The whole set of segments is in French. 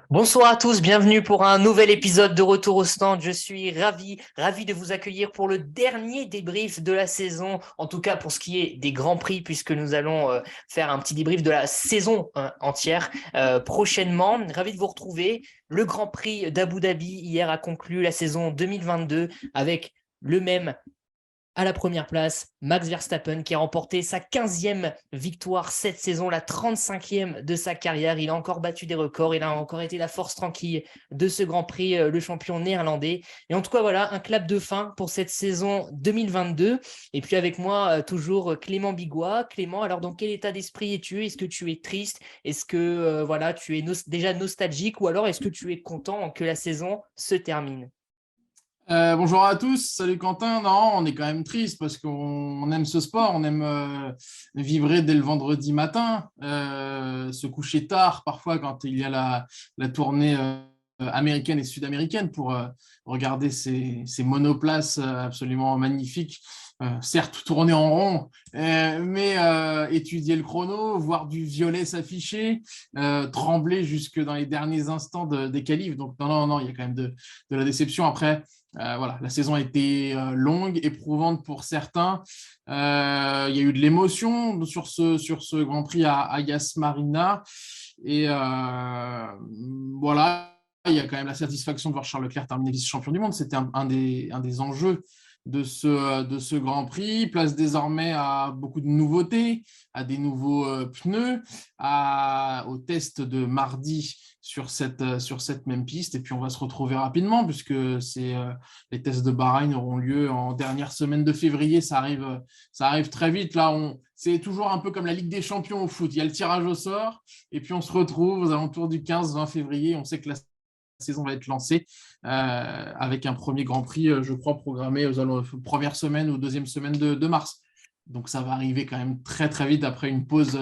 Bonsoir à tous, bienvenue pour un nouvel épisode de Retour au Stand. Je suis ravi de vous accueillir pour le dernier débrief de la saison, en tout cas pour ce qui est des Grands Prix, puisque nous allons faire un petit débrief de la saison entière prochainement. Ravi de vous retrouver. Le Grand Prix d'Abu Dhabi hier a conclu la saison 2022 avec le même à la première place, Max Verstappen qui a remporté sa 15e victoire cette saison, la 35e de sa carrière. Il a encore battu des records, il a encore été la force tranquille de ce Grand Prix, le champion néerlandais. Et en tout cas, voilà, un clap de fin pour cette saison 2022. Et puis avec moi, toujours Clément Bigois. Clément, alors dans quel état d'esprit es-tu? Est-ce que tu es triste? Est-ce que voilà, tu es déjà nostalgique ou alors est-ce que tu es content que la saison se termine? Bonjour à tous, salut Quentin. Non, on est quand même triste parce qu'on aime ce sport, on aime vibrer dès le vendredi matin, se coucher tard parfois quand il y a la tournée américaine et sud-américaine pour regarder ces monoplaces absolument magnifiques. Certes, tourner en rond, mais étudier le chrono, voir du violet s'afficher, trembler jusque dans les derniers instants des qualifs. Donc, non, il y a quand même de la déception. Après, voilà, la saison a été longue, éprouvante pour certains. Il y a eu de l'émotion sur ce Grand Prix à Yas Marina. Et voilà, il y a quand même la satisfaction de voir Charles Leclerc terminer vice-champion du monde. C'était un des enjeux de ce Grand Prix. Place désormais à beaucoup de nouveautés, à des nouveaux pneus, au test de mardi sur cette même piste. Et puis, on va se retrouver rapidement puisque les tests de Bahreïn auront lieu en dernière semaine de février. Ça arrive très vite. Là, c'est toujours un peu comme la Ligue des Champions au foot. Il y a le tirage au sort et puis on se retrouve aux alentours du 15-20 février. On sait que la saison va être lancée avec un premier Grand Prix, je crois, programmé aux premières semaines ou deuxième semaine de mars. Donc, ça va arriver quand même très, très vite après une pause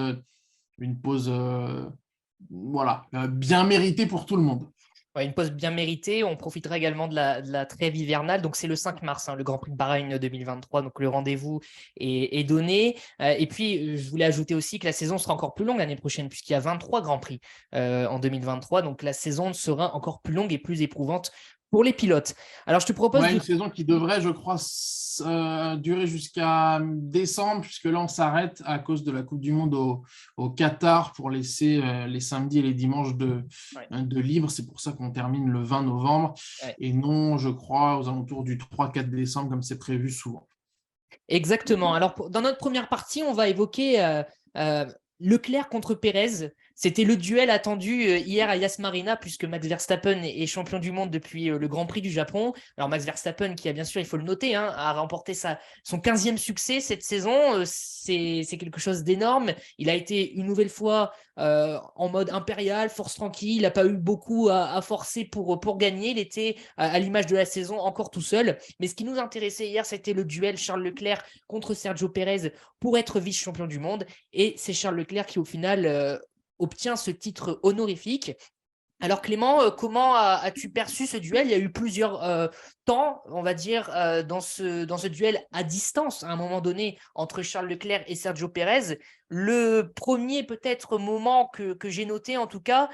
voilà, bien méritée pour tout le monde. Ouais, une pause bien méritée. On profitera également de la trêve hivernale. Donc, c'est le 5 mars, hein, le Grand Prix de Bahreïn 2023. Donc, le rendez-vous est donné. Et puis, je voulais ajouter aussi que la saison sera encore plus longue l'année prochaine, puisqu'il y a 23 Grands Prix en 2023. Donc, la saison sera encore plus longue et plus éprouvante pour les pilotes. Alors, je te propose Ouais, de... une saison qui devrait, je crois, durer jusqu'à décembre, puisque là, on s'arrête à cause de la Coupe du Monde au Qatar pour laisser les samedis et les dimanches Ouais, de libre. C'est pour ça qu'on termine le 20 novembre ouais. et non, je crois, aux alentours du 3-4 décembre, comme c'est prévu souvent. Exactement. Alors, dans notre première partie, on va évoquer euh, Leclerc contre Pérez. C'était le duel attendu hier à Yas Marina, puisque Max Verstappen est champion du monde depuis le Grand Prix du Japon. Alors, Max Verstappen, qui a bien sûr, il faut le noter, hein, a remporté son 15e succès cette saison. C'est quelque chose d'énorme. Il a été une nouvelle fois en mode impérial, force tranquille. Il n'a pas eu beaucoup à forcer pour gagner. Il était, à l'image de la saison, encore tout seul. Mais ce qui nous intéressait hier, c'était le duel Charles Leclerc contre Sergio Pérez pour être vice-champion du monde. Et c'est Charles Leclerc qui, au final, obtient ce titre honorifique. Alors Clément, comment as-tu perçu ce duel? Il y a eu plusieurs temps, on va dire, dans ce duel à distance, à un moment donné, entre Charles Leclerc et Sergio Pérez. Le premier peut-être moment que j'ai noté, en tout cas,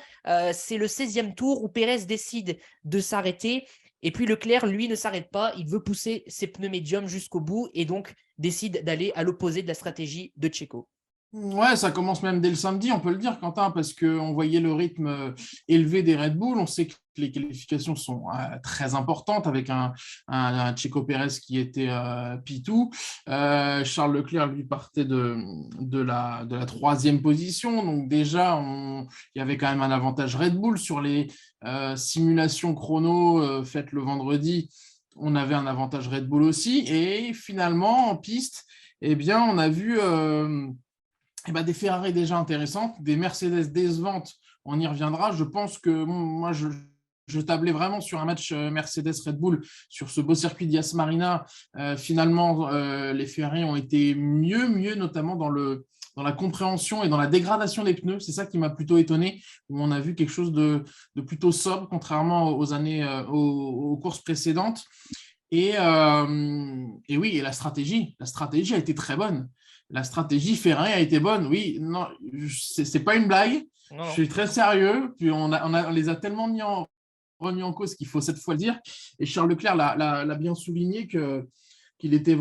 c'est le 16e tour où Pérez décide de s'arrêter. Et puis Leclerc, lui, ne s'arrête pas. Il veut pousser ses pneus médiums jusqu'au bout et donc décide d'aller à l'opposé de la stratégie de Checo. Ouais, ça commence même dès le samedi, on peut le dire, Quentin, parce qu'on voyait le rythme élevé des Red Bull. On sait que les qualifications sont très importantes avec un Checo Pérez qui était P2. Charles Leclerc, lui, partait de la troisième position. Donc déjà, il y avait quand même un avantage Red Bull sur les simulations chrono faites le vendredi. On avait un avantage Red Bull aussi. Et finalement, en piste, eh bien, on a vu eh ben, des Ferrari déjà intéressantes, des Mercedes décevantes, on y reviendra. Je pense que moi, je tablais vraiment sur un match Mercedes-Red Bull sur ce beau circuit d'Yas Marina. Finalement, les Ferrari ont été mieux, notamment dans la compréhension et dans la dégradation des pneus. C'est ça qui m'a plutôt étonné, où on a vu quelque chose de plutôt sobre, contrairement aux années, aux courses précédentes. Et oui, et la stratégie a été très bonne. La stratégie Ferrari a été bonne, oui, non, c'est pas une blague. Non, Je non. suis très sérieux. Puis on les a tellement remis en cause qu'il faut cette fois le dire. Et Charles Leclerc l'a bien souligné qu'il était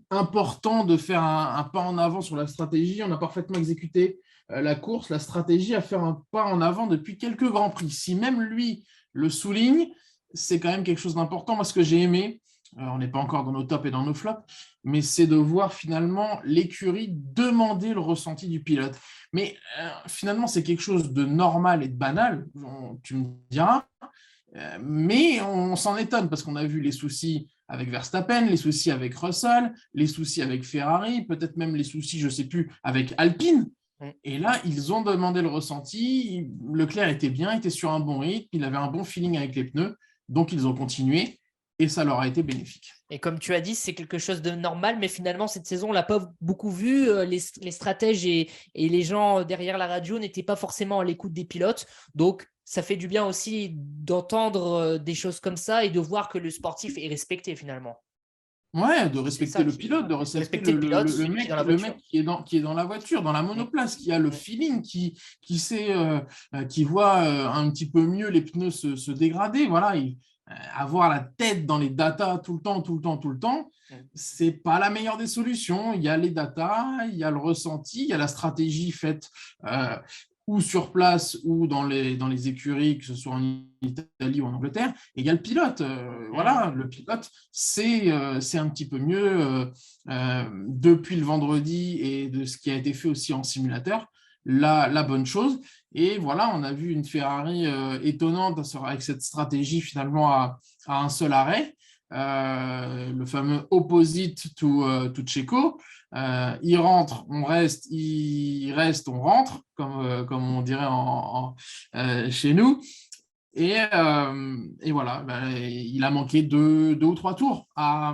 important de faire un pas en avant sur la stratégie. On a parfaitement exécuté la course, la stratégie à faire un pas en avant depuis quelques Grands Prix. Si même lui le souligne, c'est quand même quelque chose d'important. Moi, ce que j'ai aimé, on n'est pas encore dans nos tops et dans nos flops, mais c'est de voir finalement l'écurie demander le ressenti du pilote. Mais finalement, c'est quelque chose de normal et de banal, tu me diras, mais on s'en étonne parce qu'on a vu les soucis avec Verstappen, les soucis avec Russell, les soucis avec Ferrari, peut-être même les soucis, je ne sais plus, avec Alpine. Mm. Et là, ils ont demandé le ressenti. Leclerc était bien, était sur un bon rythme, il avait un bon feeling avec les pneus, donc ils ont continué et ça leur a été bénéfique. Et comme tu as dit, c'est quelque chose de normal, mais finalement, cette saison, on l'a pas beaucoup vu. Les stratèges et les gens derrière la radio n'étaient pas forcément à l'écoute des pilotes. Donc, ça fait du bien aussi d'entendre des choses comme ça et de voir que le sportif est respecté finalement. Ouais, de C'est respecter ça le pilote, de de respecter respecter le pilote, le celui qui est mec, dans la le voiture. mec qui est dans la voiture, dans la Mm. monoplace, qui a le Mm. feeling, qui sait, qui voit un petit peu mieux les pneus se dégrader. Voilà, avoir la tête dans les datas tout le temps, tout le temps, tout le temps, Mm. c'est pas la meilleure des solutions. Il y a les datas, il y a le ressenti, il y a la stratégie faite euh, ou sur place ou dans les écuries, que ce soit en Italie ou en Angleterre. Et il y a le pilote. Mm. Voilà, le pilote, c'est un petit peu mieux depuis le vendredi et de ce qui a été fait aussi en simulateur. La bonne chose. Et voilà, on a vu une Ferrari étonnante avec cette stratégie finalement à un seul arrêt. Le fameux opposite to Checo. Il rentre, on reste, il reste, on rentre, comme on dirait chez nous. Et voilà, ben, il a manqué deux ou trois tours à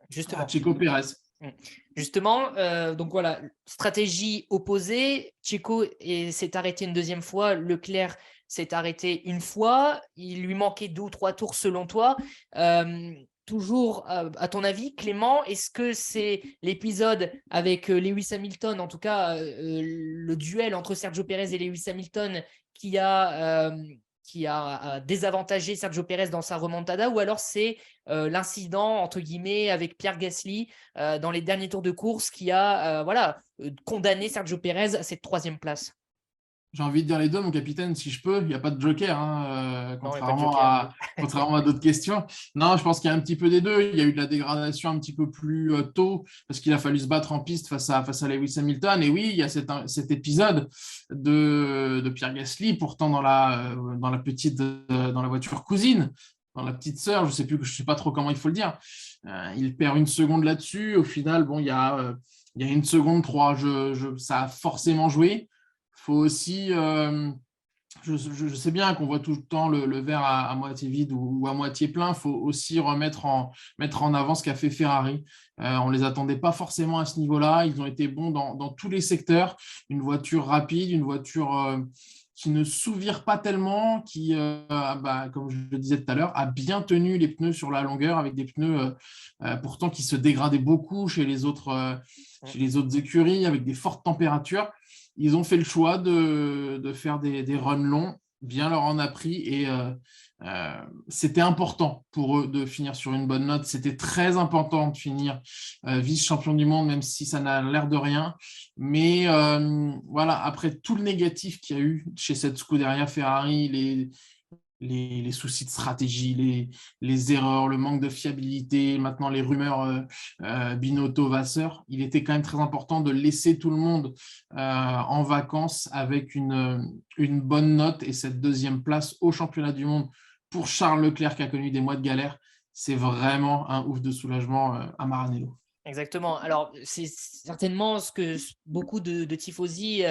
Justement. Checo Pérez. Mm. Justement, donc voilà, stratégie opposée. Checo s'est arrêté une deuxième fois. Leclerc s'est arrêté une fois. Il lui manquait 2 ou 3 tours selon toi. Toujours, à ton avis, Clément, est-ce que c'est l'épisode avec Lewis Hamilton, en tout cas le duel entre Sergio Pérez et Lewis Hamilton, qui a désavantagé Sergio Pérez dans sa remontada, ou alors c'est l'incident, entre guillemets, avec Pierre Gasly dans les derniers tours de course qui a condamné Sergio Pérez à cette 3e place? J'ai envie de dire les deux, mon capitaine, si je peux. Il n'y a pas de joker, hein, Non, il n'y a pas de joker. contrairement à d'autres questions. Non, je pense qu'il y a un petit peu des deux. Il y a eu de la dégradation un petit peu plus tôt parce qu'il a fallu se battre en piste face à Lewis Hamilton. Et oui, il y a cet épisode de Pierre Gasly, pourtant dans dans la voiture cousine, dans la petite sœur, je sais pas trop comment il faut le dire. Il perd une seconde là-dessus. Au final, bon, il y a une seconde, trois. Ça a forcément joué. Faut aussi, je sais bien qu'on voit tout le temps le verre à moitié vide ou à moitié plein. Il faut aussi mettre en avant ce qu'a fait Ferrari. On ne les attendait pas forcément à ce niveau-là. Ils ont été bons dans tous les secteurs. Une voiture rapide, une voiture qui ne s'ouvre pas tellement, qui, comme je le disais tout à l'heure, a bien tenu les pneus sur la longueur avec des pneus pourtant qui se dégradaient beaucoup chez les autres écuries avec des fortes températures. Ils ont fait le choix de faire des runs longs, bien leur en a pris et c'était important pour eux de finir sur une bonne note. C'était très important de finir vice-champion du monde, même si ça n'a l'air de rien. Mais voilà, après tout le négatif qu'il y a eu chez cette Scuderia Ferrari, les soucis de stratégie, les erreurs, le manque de fiabilité, maintenant les rumeurs Binotto-Vasseur, il était quand même très important de laisser tout le monde en vacances avec une bonne note et cette deuxième place au championnat du monde pour Charles Leclerc qui a connu des mois de galère. C'est vraiment un ouf de soulagement à Maranello. Exactement. Alors, c'est certainement ce que beaucoup de tifosi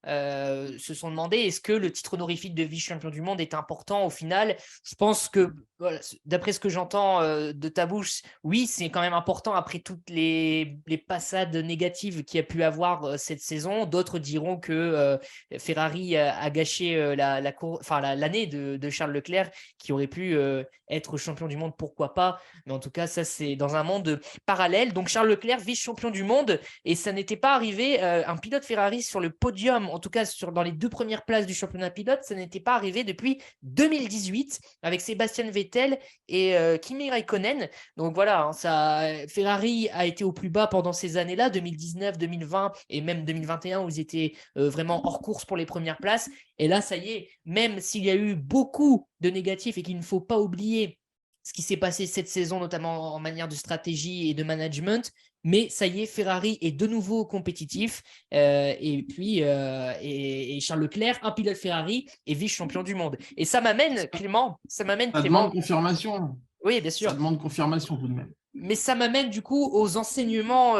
se sont demandé. Est-ce que le titre honorifique de vice-champion du monde est important au final? Je pense que, voilà, d'après ce que j'entends de ta bouche, oui, c'est quand même important après toutes les passades négatives qu'il y a pu avoir cette saison. D'autres diront que Ferrari a gâché l'année de Charles Leclerc, qui aurait pu être champion du monde, pourquoi pas. Mais en tout cas, ça, c'est dans un monde parallèle. Donc, Charles Charles Leclerc, vice-champion du monde, et ça n'était pas arrivé, un pilote Ferrari sur le podium, en tout cas dans les 2 premières places du championnat pilote, ça n'était pas arrivé depuis 2018 avec Sébastien Vettel et Kimi Raikkonen. Donc voilà, Ferrari a été au plus bas pendant ces années-là, 2019, 2020 et même 2021 où ils étaient vraiment hors course pour les premières places. Et là, ça y est, même s'il y a eu beaucoup de négatifs et qu'il ne faut pas oublier ce qui s'est passé cette saison, notamment en manière de stratégie et de management, mais ça y est, Ferrari est de nouveau compétitif. Et puis, et Charles Leclerc, un pilote Ferrari, est vice-champion du monde. Et ça m'amène, Clément. Ça demande confirmation. Oui, bien sûr. Ça demande confirmation tout de même. Mais ça m'amène du coup aux enseignements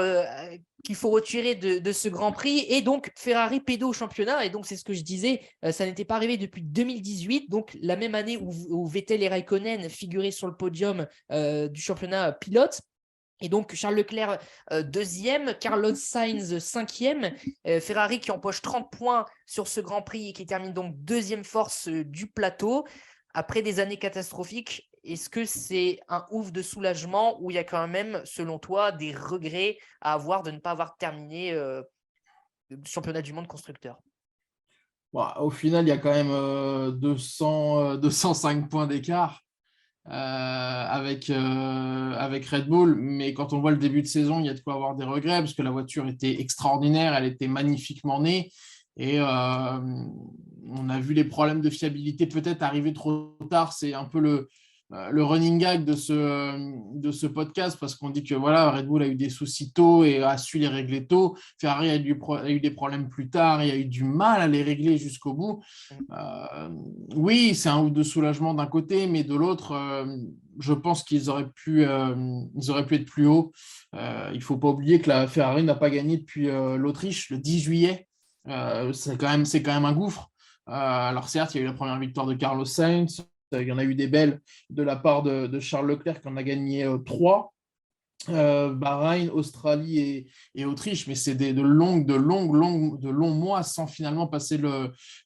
qu'il faut retirer de ce Grand Prix. Et donc, Ferrari pédo au championnat. Et donc, c'est ce que je disais, ça n'était pas arrivé depuis 2018, donc la même année où Vettel et Raikkonen figuraient sur le podium du championnat pilote. Et donc, Charles Leclerc, deuxième, Carlos Sainz, cinquième. Ferrari qui empoche 30 points sur ce Grand Prix et qui termine donc deuxième force du plateau. Après des années catastrophiques, est-ce que c'est un ouf de soulagement ou il y a quand même, selon toi, des regrets à avoir de ne pas avoir terminé le championnat du monde constructeur? Bon, au final, il y a quand même 205 points d'écart avec Red Bull. Mais quand on voit le début de saison, il y a de quoi avoir des regrets parce que la voiture était extraordinaire, elle était magnifiquement née. Et on a vu les problèmes de fiabilité peut-être arriver trop tard. C'est un peu le running gag de ce podcast parce qu'on dit que voilà, Red Bull a eu des soucis tôt et a su les régler tôt. Ferrari a eu des problèmes plus tard et a eu du mal à les régler jusqu'au bout. Oui, c'est un ou de soulagement d'un côté, mais de l'autre, je pense qu'ils auraient pu être plus hauts. Il ne faut pas oublier que la Ferrari n'a pas gagné depuis l'Autriche le 10 juillet. C'est quand même un gouffre. Alors certes, il y a eu la première victoire de Carlos Sainz, il y en a eu des belles de la part de Charles Leclerc qui en a gagné 3. Bahreïn, Australie et Autriche, mais c'est de longs mois sans finalement passer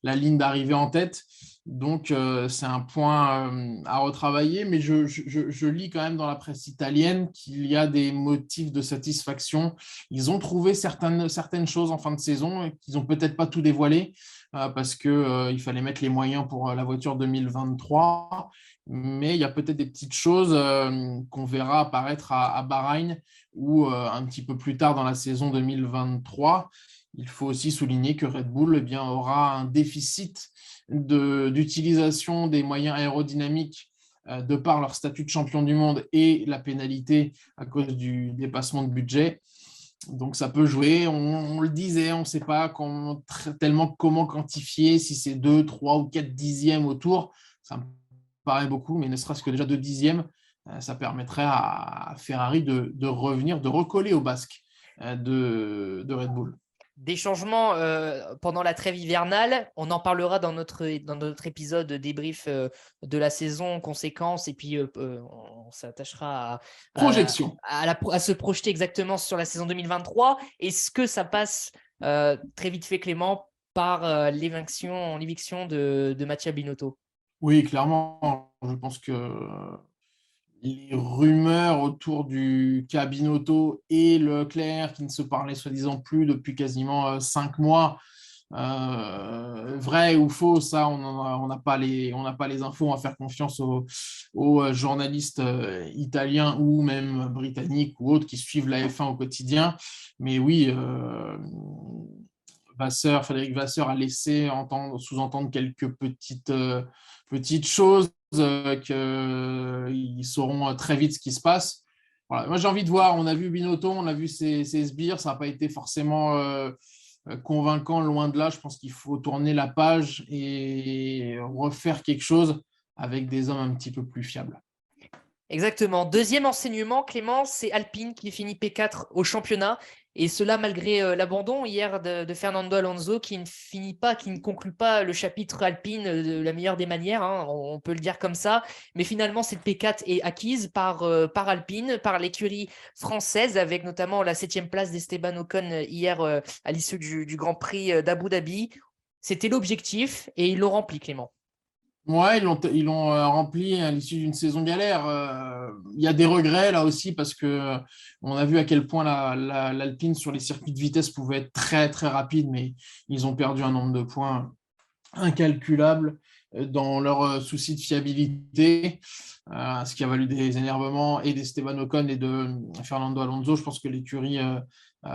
la ligne d'arrivée en tête. Donc, c'est un point à retravailler, mais je lis quand même dans la presse italienne qu'il y a des motifs de satisfaction. Ils ont trouvé certaines choses en fin de saison et qu'ils n'ont peut-être pas tout dévoilé parce qu'il fallait mettre les moyens pour la voiture 2023. Mais il y a peut-être des petites choses qu'on verra apparaître à Bahreïn ou un petit peu plus tard dans la saison 2023. Il faut aussi souligner que Red Bull aura un déficit d'utilisation des moyens aérodynamiques de par leur statut de champion du monde et la pénalité à cause du dépassement de budget. Donc ça peut jouer, on le disait, on ne sait pas tellement comment quantifier, si c'est 2, 3 ou 4 dixièmes au tour. Ça me paraît beaucoup, mais ne serait-ce que déjà 2 dixièmes, ça permettrait à Ferrari de revenir, de recoller au basque de Red Bull. Des changements pendant la trêve hivernale, on en parlera dans notre épisode débrief de la saison, conséquences, et puis on s'attachera Projection. à se projeter exactement sur la saison 2023. Est-ce que ça passe très vite fait, Clément, par l'éviction de Mattia Binotto? Oui, clairement. Je pense que les rumeurs autour du cas Binotto et Leclerc qui ne se parlaient soi-disant plus depuis quasiment 5 mois, vrai ou faux, ça, on n'a pas les infos. On va faire confiance aux journalistes italiens ou même britanniques ou autres qui suivent la F1 au quotidien. Mais oui, Frédéric Vasseur a laissé sous-entendre quelques petites choses qu'ils sauront très vite ce qui se passe. Voilà. Moi, j'ai envie de voir. On a vu Binotto, on a vu ses sbires. Ça n'a pas été forcément convaincant, loin de là. Je pense qu'il faut tourner la page et refaire quelque chose avec des hommes un petit peu plus fiables. Exactement. Deuxième enseignement, Clément, c'est Alpine qui finit P4 au championnat. Et cela malgré l'abandon hier de Fernando Alonso qui ne conclut pas le chapitre Alpine de la meilleure des manières, hein, on peut le dire comme ça. Mais finalement, cette P4 est acquise par Alpine, par l'écurie française, avec notamment la 7e place d'Esteban Ocon hier à l'issue du Grand Prix d'Abu Dhabi. C'était l'objectif et ils l'ont rempli, Clément. Ouais, ils l'ont rempli à l'issue d'une saison galère. Il y a des regrets là aussi parce que on a vu à quel point l'Alpine sur les circuits de vitesse pouvait être très très rapide, mais ils ont perdu un nombre de points incalculable dans leur souci de fiabilité, ce qui a valu des énervements et d'Esteban Ocon et de Fernando Alonso. Je pense que l'écurie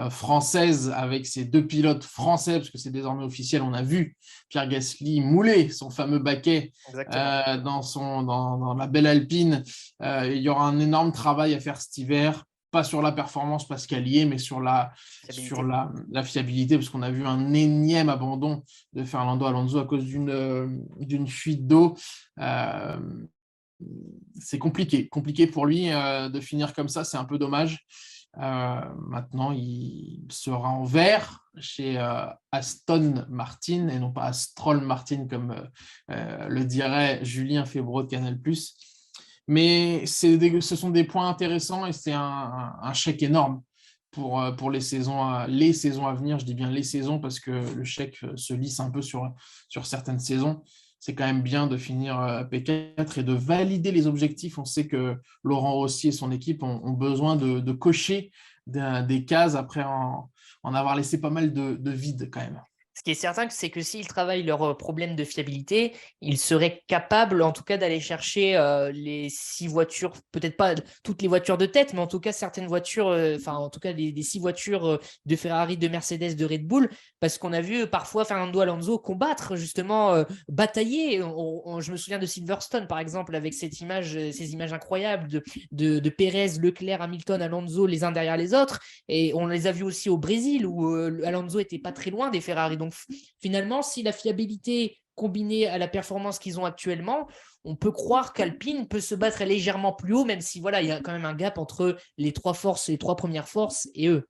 française, avec ses deux pilotes français, parce que c'est désormais officiel, on a vu Pierre Gasly mouler son fameux baquet Exactement. dans la belle Alpine. Il y aura un énorme travail à faire cet hiver, pas sur la performance parce qu'elle y est, mais sur Fiabilité. la fiabilité, parce qu'on a vu un énième abandon de Fernando Alonso à cause d'une fuite d'eau. Euh, c'est compliqué pour lui de finir comme ça, c'est un peu dommage. Maintenant, il sera en vert chez Aston Martin et non pas Astrol Martin comme le dirait Julien Febvreau de Canal+. Mais ce sont des points intéressants et c'est un chèque énorme pour les saisons à venir. Je dis bien les saisons parce que le chèque se lisse un peu sur certaines saisons. C'est quand même bien de finir P4 et de valider les objectifs. On sait que Laurent Rossi et son équipe ont besoin de cocher des cases après en avoir laissé pas mal de vide quand même. Ce qui est certain, c'est que s'ils travaillent leurs problèmes de fiabilité, ils seraient capables, en tout cas, d'aller chercher les 6 voitures, peut-être pas toutes les voitures de tête, mais en tout cas certaines voitures, enfin en tout cas les 6 voitures de Ferrari, de Mercedes, de Red Bull, parce qu'on a vu parfois Fernando Alonso combattre, justement, batailler. Je me souviens de Silverstone, par exemple, avec ces images incroyables de Pérez, Leclerc, Hamilton, Alonso, les uns derrière les autres. Et on les a vus aussi au Brésil, où Alonso était pas très loin des Ferrari. Donc finalement, si la fiabilité combinée à la performance qu'ils ont actuellement, on peut croire qu'Alpine peut se battre légèrement plus haut, même si voilà, il y a quand même un gap entre les 3 forces, les 3 premières forces et eux.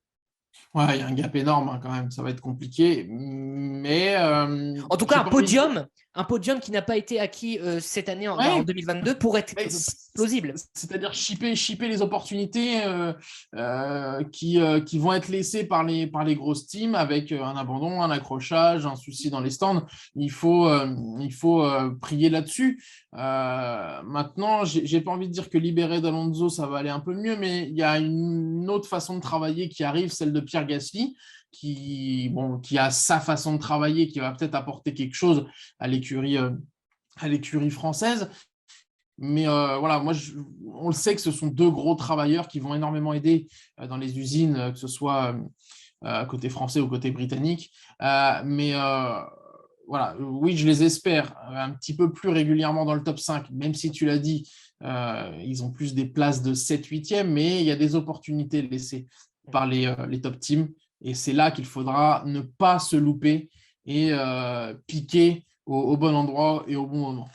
Ouais, il y a un gap énorme hein, quand même, ça va être compliqué. Mais En tout cas, j'ai pas envie de... un podium qui n'a pas été acquis cette année en Ouais, 2022 pour être mais plausible. c'est-à-dire shipper les opportunités qui vont être laissées par les grosses teams avec un abandon, un accrochage, un souci dans les stands. Il faut prier là-dessus. Maintenant, j'ai pas envie de dire que libéré d'Alonso, ça va aller un peu mieux, mais il y a une autre façon de travailler qui arrive, celle de Pierre Gasly, qui a sa façon de travailler, qui va peut-être apporter quelque chose à l'écurie française. Mais voilà, on le sait que ce sont deux gros travailleurs qui vont énormément aider dans les usines, que ce soit côté français ou côté britannique. Mais voilà, oui, je les espère un petit peu plus régulièrement dans le top 5, même si tu l'as dit, ils ont plus des places de 7-8e, mais il y a des opportunités laissées par les top teams. Et c'est là qu'il faudra ne pas se louper et piquer au bon endroit et au bon moment.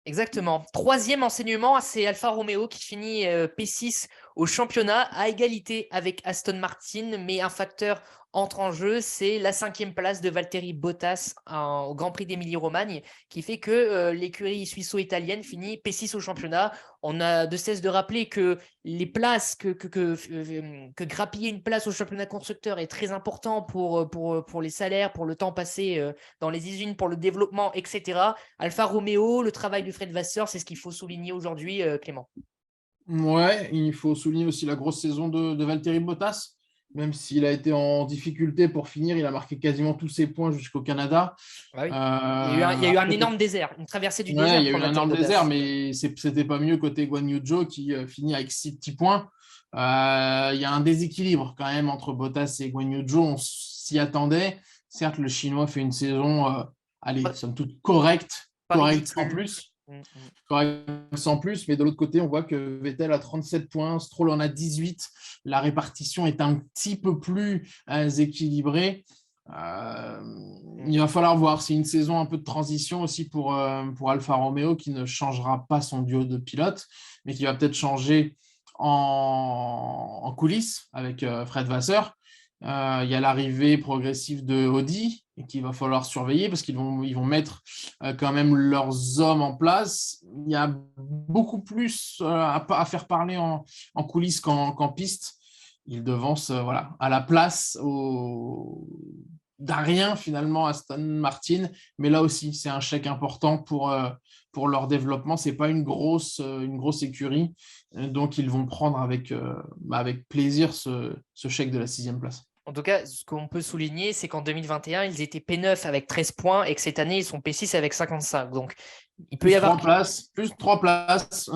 Exactement. Troisième enseignement, c'est Alfa Romeo qui finit P6 au championnat à égalité avec Aston Martin, mais un facteur entre en jeu, c'est la 5e place de Valtteri Bottas au Grand Prix d'Émilie-Romagne, qui fait que l'écurie suisse-italienne finit P6 au championnat. On a de cesse de rappeler que les places, que grappiller une place au championnat constructeur est très important pour les salaires, pour le temps passé dans les usines, pour le développement, etc. Alfa Romeo, le travail de Fred Vasseur, c'est ce qu'il faut souligner aujourd'hui, Clément. Ouais, il faut souligner aussi la grosse saison de Valtteri Bottas. Même s'il a été en difficulté pour finir, il a marqué quasiment tous ses points jusqu'au Canada. Ah oui. Il y a eu un Après, énorme désert, une traversée du ouais, désert il y a pour eu un Valtteri énorme Bottas. désert, mais c'était pas mieux côté Guan Yu Zhou qui finit avec 6 petits points. Il y a un déséquilibre quand même entre Bottas et Guan Yu Zhou. On s'y attendait. Certes, le Chinois fait une saison, allez, Pas, somme toute correcte, pas sans ridicule. plus. Correct sans plus, mais de l'autre côté, on voit que Vettel a 37 points, Stroll en a 18. La répartition est un petit peu plus équilibrée. Euh, il va falloir voir. C'est une saison un peu de transition aussi pour Alfa Romeo qui ne changera pas son duo de pilotes, mais qui va peut-être changer en coulisses avec Fred Vasseur. Il y a l'arrivée progressive de Audi et qu'il va falloir surveiller parce qu'ils vont mettre quand même leurs hommes en place. Il y a beaucoup plus à faire parler en coulisses qu'en piste. Ils devancent voilà, à la place d'un rien finalement Aston Martin. Mais là aussi, c'est un chèque important pour leur développement. C'est pas une grosse écurie. Donc, ils vont prendre avec plaisir ce chèque de la 6e place. En tout cas, ce qu'on peut souligner, c'est qu'en 2021, ils étaient P9 avec 13 points et que cette année, ils sont P6 avec 55. Donc, il peut y avoir… Plus 3 places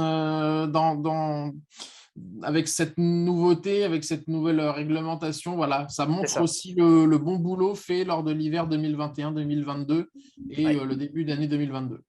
avec cette nouveauté, avec cette nouvelle réglementation. Voilà, ça montre aussi le bon boulot fait lors de l'hiver 2021-2022 et le début d'année 2022.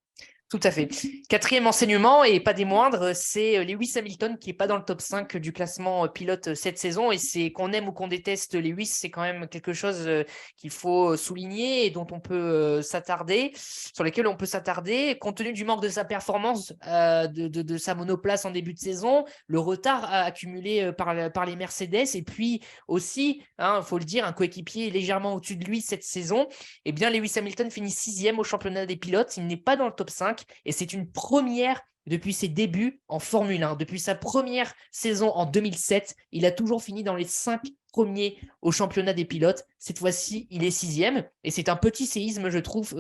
Tout à fait. 4e enseignement, et pas des moindres, c'est Lewis Hamilton qui n'est pas dans le top 5 du classement pilote cette saison. Et c'est qu'on aime ou qu'on déteste Lewis, c'est quand même quelque chose qu'il faut souligner et dont on peut s'attarder, sur lesquels on peut s'attarder. Compte tenu du manque de sa performance, de sa monoplace en début de saison, le retard accumulé par les Mercedes, et puis aussi, il faut le dire, un coéquipier légèrement au-dessus de lui cette saison, eh bien Lewis Hamilton finit 6e au championnat des pilotes. Il n'est pas dans le top 5. Et c'est une première depuis ses débuts en Formule 1. Depuis sa première saison en 2007, il a toujours fini dans les 5 premiers au championnat des pilotes. Cette fois-ci, il est 6e. Et c'est un petit séisme, je trouve,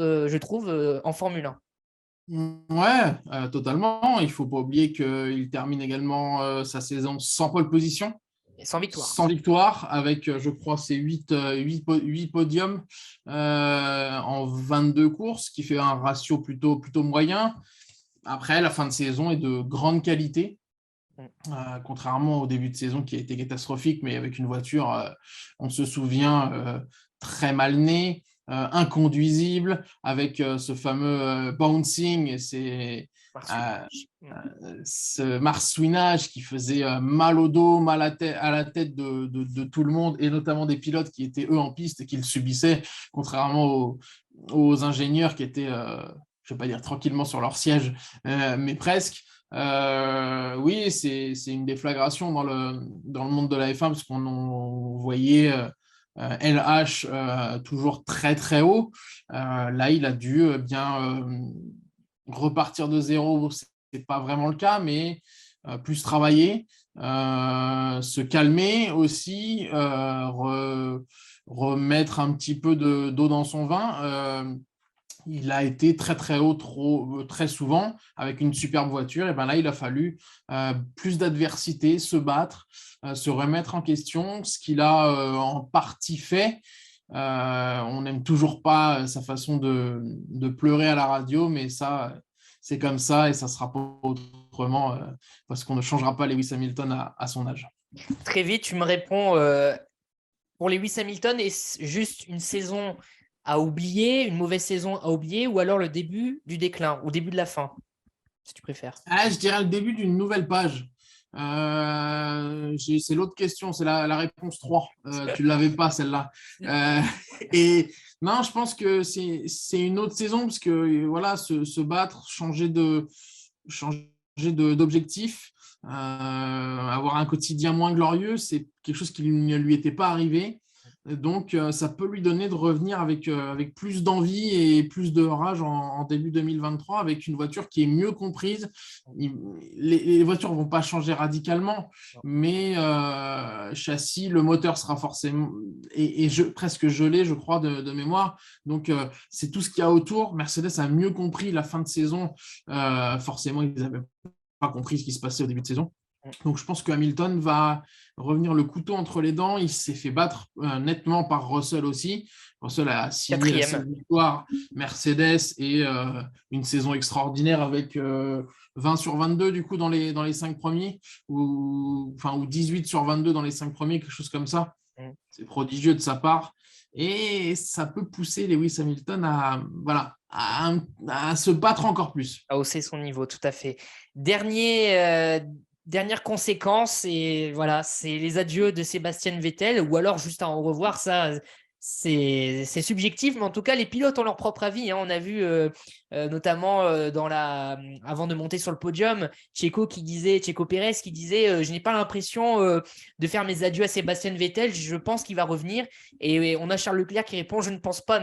en Formule 1. Ouais, totalement. Il ne faut pas oublier qu'il termine également sa saison sans pole position. Et sans victoire. Sans victoire, avec, je crois, ses 8 podiums en 22 courses, qui fait un ratio plutôt moyen. Après, la fin de saison est de grande qualité, contrairement au début de saison qui a été catastrophique, mais avec une voiture, on se souvient, très mal née, inconduisible, avec ce fameux bouncing et ce marsouinage qui faisait mal au dos, mal à la tête de tout le monde, et notamment des pilotes qui étaient eux en piste et qui le subissaient, contrairement aux ingénieurs qui étaient, je ne vais pas dire tranquillement sur leur siège, mais presque. Oui, c'est une déflagration dans le monde de la F1, parce qu'on voyait LH toujours très très haut. Là, il a dû bien repartir de zéro, c'est pas vraiment le cas, mais plus travailler, se calmer aussi, remettre un petit peu d'eau dans son vin. Il a été très très haut très souvent avec une superbe voiture, et ben là il a fallu plus d'adversité, se battre, se remettre en question, ce qu'il a en partie fait. On n'aime toujours pas sa façon de pleurer à la radio, mais ça, c'est comme ça et ça ne sera pas autrement, parce qu'on ne changera pas Lewis Hamilton à son âge. Très vite, tu me réponds pour Lewis Hamilton, est juste une saison à oublier, une mauvaise saison à oublier, ou alors le début du déclin, ou début de la fin, si tu préfères? Je dirais le début d'une nouvelle page. C'est l'autre question, c'est la réponse 3. Tu ne l'avais pas, celle-là. Et non, je pense que c'est une autre saison, parce que voilà, se battre, changer d'objectif, avoir un quotidien moins glorieux, c'est quelque chose qui ne lui était pas arrivé. Donc, ça peut lui donner de revenir avec plus d'envie et plus de rage en début 2023, avec une voiture qui est mieux comprise. Les voitures ne vont pas changer radicalement, mais châssis, le moteur sera forcément presque gelé, je crois, de mémoire. Donc, c'est tout ce qu'il y a autour. Mercedes a mieux compris la fin de saison. Forcément, ils n'avaient pas compris ce qui se passait au début de saison. Donc, je pense que Hamilton va revenir le couteau entre les dents. Il s'est fait battre nettement par Russell aussi. Russell a signé la seule victoire Mercedes et une saison extraordinaire avec 20 sur 22 du coup dans les 5 premiers, ou 18 sur 22 dans les 5 premiers, quelque chose comme ça. C'est prodigieux de sa part. Et ça peut pousser Lewis Hamilton à se battre encore plus. À hausser son niveau, tout à fait. Dernière conséquence, et voilà, c'est les adieux de Sébastien Vettel, ou alors juste à au revoir, ça, c'est subjectif, mais en tout cas, les pilotes ont leur propre avis. On a vu notamment avant de monter sur le podium, Checo Pérez qui disait je n'ai pas l'impression de faire mes adieux à Sébastien Vettel, je pense qu'il va revenir. Et on a Charles Leclerc qui répond je ne pense pas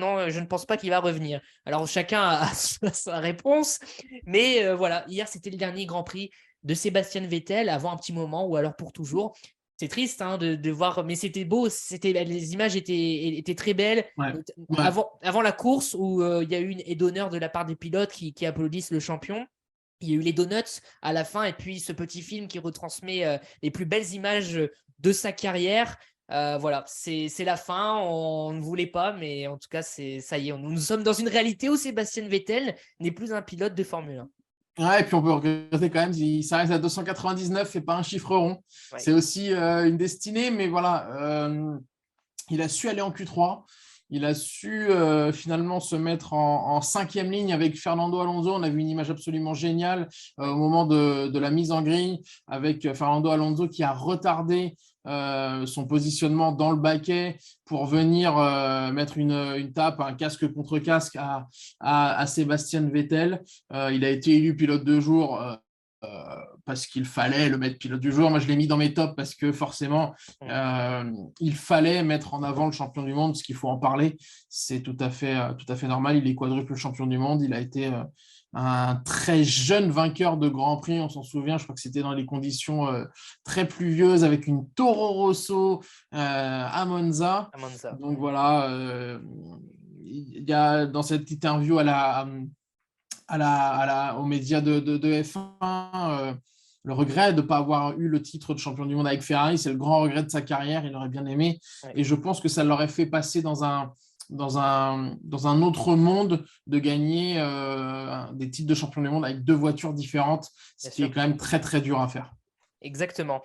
qu'il va revenir. Alors chacun a sa réponse, mais voilà, hier c'était le dernier Grand Prix de Sébastien Vettel avant un petit moment, ou alors pour toujours. C'est triste de voir, mais c'était beau, les images étaient très belles. Ouais. Avant la course, où il y a eu une aide d'honneur de la part des pilotes qui applaudissent le champion. Il y a eu les donuts à la fin et puis ce petit film qui retransmet les plus belles images de sa carrière. Voilà, c'est la fin. On ne voulait pas, mais en tout cas, ça y est. Nous sommes dans une réalité où Sébastien Vettel n'est plus un pilote de Formule 1. Ouais, et puis on peut regretter quand même, ça reste à 299 et pas un chiffre rond. Ouais. C'est aussi une destinée, mais voilà, il a su aller en Q3. Il a su finalement se mettre en cinquième ligne avec Fernando Alonso. On a vu une image absolument géniale au moment de la mise en grille avec Fernando Alonso qui a retardé son positionnement dans le baquet pour venir mettre une tape, un casque contre casque à Sébastien Vettel. Il a été élu pilote de jour parce qu'il fallait le mettre pilote du jour. Moi, je l'ai mis dans mes tops parce que forcément, il fallait mettre en avant le champion du monde, parce qu'il faut en parler. C'est tout à fait normal. Il est quadruple champion du monde. Il a été un très jeune vainqueur de Grand Prix. On s'en souvient, je crois que c'était dans les conditions très pluvieuses avec une Toro Rosso à Monza. Donc voilà, il y a dans cette interview aux médias de F1, le regret de ne pas avoir eu le titre de champion du monde avec Ferrari, c'est le grand regret de sa carrière, il aurait bien aimé. Ouais. Et je pense que ça l'aurait fait passer dans un autre monde de gagner des titres de champion du monde avec deux voitures différentes, ce qui est quand même très, très dur à faire. Exactement.